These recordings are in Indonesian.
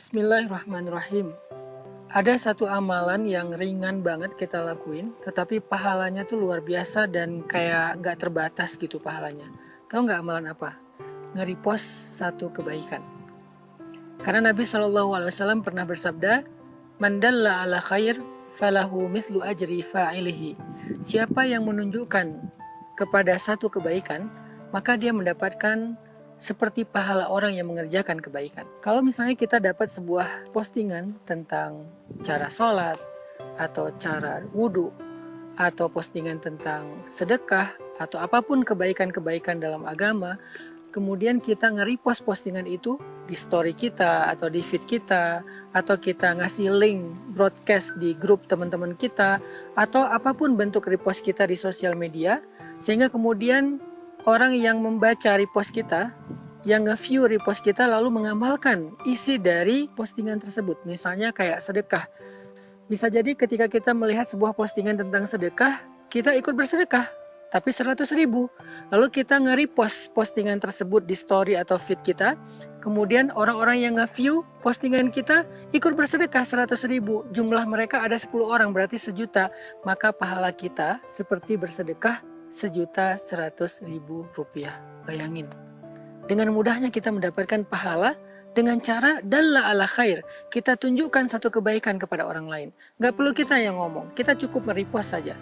Bismillahirrahmanirrahim. Ada satu amalan yang ringan banget kita lakuin, tetapi pahalanya tuh luar biasa dan kayak gak terbatas gitu pahalanya. Tahu gak amalan apa? Nge-repost satu kebaikan. Karena Nabi SAW pernah bersabda, "Man dalla ala khair, falahu mithlu ajri fa'ilihi." Siapa yang menunjukkan kepada satu kebaikan, maka dia mendapatkan seperti pahala orang yang mengerjakan kebaikan. Kalau misalnya kita dapat sebuah postingan tentang cara sholat, atau cara wudhu, atau postingan tentang sedekah, atau apapun kebaikan-kebaikan dalam agama, kemudian kita nge-repost postingan itu di story kita, atau di feed kita, atau kita ngasih link broadcast di grup teman-teman kita, atau apapun bentuk repost kita di sosial media, sehingga kemudian orang yang membaca repost kita, yang nge-view repost kita lalu mengamalkan isi dari postingan tersebut. Misalnya kayak sedekah. Bisa jadi ketika kita melihat sebuah postingan tentang sedekah, kita ikut bersedekah, tapi 100.000. Lalu kita nge-repost postingan tersebut di story atau feed kita, kemudian orang-orang yang nge-view postingan kita ikut bersedekah 100.000. Jumlah mereka ada 10 orang, berarti 1.000.000. Maka pahala kita seperti bersedekah 1.100.000 rupiah. Bayangin, dengan mudahnya kita mendapatkan pahala dengan cara dalla ala khair. Kita tunjukkan satu kebaikan kepada orang lain. Gak perlu kita yang ngomong, kita cukup merepost saja.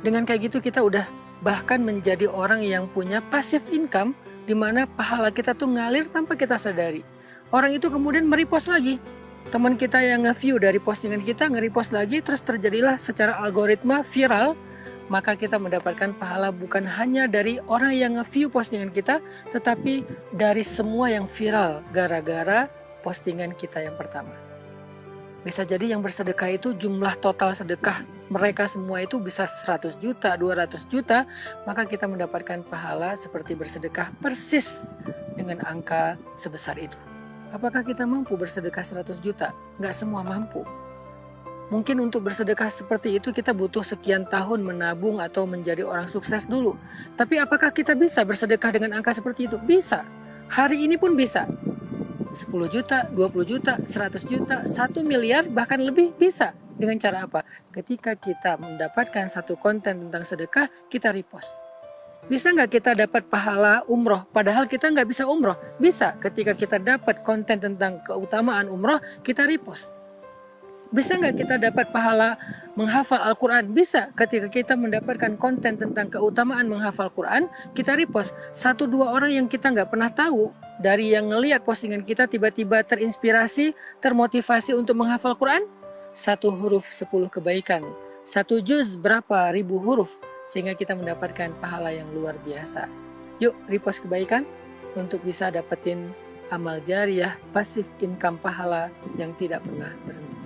Dengan kayak gitu kita udah bahkan menjadi orang yang punya passive income, di mana pahala kita tuh ngalir tanpa kita sadari. Orang itu kemudian merepost lagi. Teman kita yang nge-view dari postingan kita nge-repost lagi, terus terjadilah secara algoritma viral. Maka kita mendapatkan pahala bukan hanya dari orang yang nge-view postingan kita, tetapi dari semua yang viral gara-gara postingan kita yang pertama. Bisa jadi yang bersedekah itu jumlah total sedekah mereka semua itu bisa 100 juta, 200 juta, maka kita mendapatkan pahala seperti bersedekah persis dengan angka sebesar itu. Apakah kita mampu bersedekah 100 juta? Nggak semua mampu. Mungkin untuk bersedekah seperti itu kita butuh sekian tahun menabung atau menjadi orang sukses dulu. Tapi apakah kita bisa bersedekah dengan angka seperti itu? Bisa. Hari ini pun bisa. 10 juta, 20 juta, 100 juta, 1 miliar, bahkan lebih bisa. Dengan cara apa? Ketika kita mendapatkan satu konten tentang sedekah, kita repost. Bisa nggak kita dapat pahala umroh? Padahal kita nggak bisa umroh. Bisa. Ketika kita dapat konten tentang keutamaan umroh, kita repost. Bisa nggak kita dapat pahala menghafal Al-Quran? Bisa. Ketika kita mendapatkan konten tentang keutamaan menghafal Quran, kita repost. 1-2 orang yang kita nggak pernah tahu, dari yang ngelihat postingan kita tiba-tiba terinspirasi, termotivasi untuk menghafal Quran. 1 huruf 10 kebaikan. 1 juz berapa ribu huruf, sehingga kita mendapatkan pahala yang luar biasa. Yuk repost kebaikan untuk bisa dapetin amal jariah, pasif income pahala yang tidak pernah berhenti.